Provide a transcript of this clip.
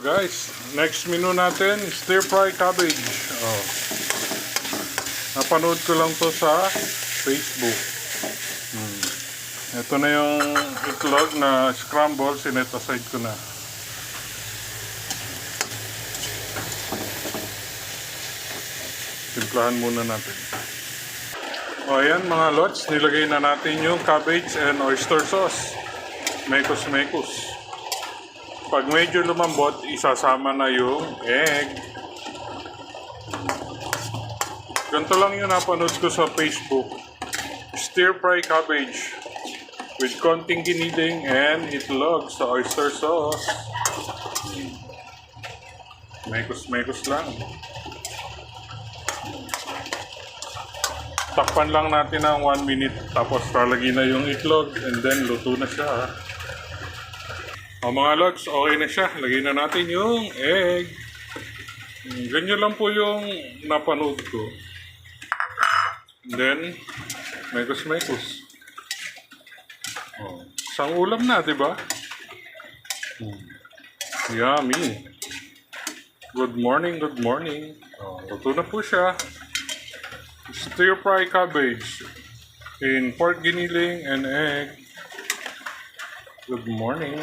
Guys, next menu natin, stir fry cabbage. Oh. Napanood ko lang to sa Facebook. Ito na yung itlog na scramble, sinet aside ko na. Timplahan muna natin. O ayan mga lods, nilagay na natin yung cabbage and oyster sauce. Mekos-mekos. Pag medyo lumambot, isasama na yung egg. Ganito lang yung napanood ko sa Facebook. Stir fry cabbage with konting giniling and itlog sa oyster sauce. Mekos-mekos lang. Takpan lang natin ng 1 minute. Tapos talagay na yung itlog and then luto na siya. O mga lods, okay na siya. Lagay na natin yung egg. Ganyan lang po yung napanood ko. And then, mekos-mekos. Isang ulam na, diba? Yummy. Good morning, good morning. Luto na po siya. Stir fry cabbage in pork giniling and egg. Good morning.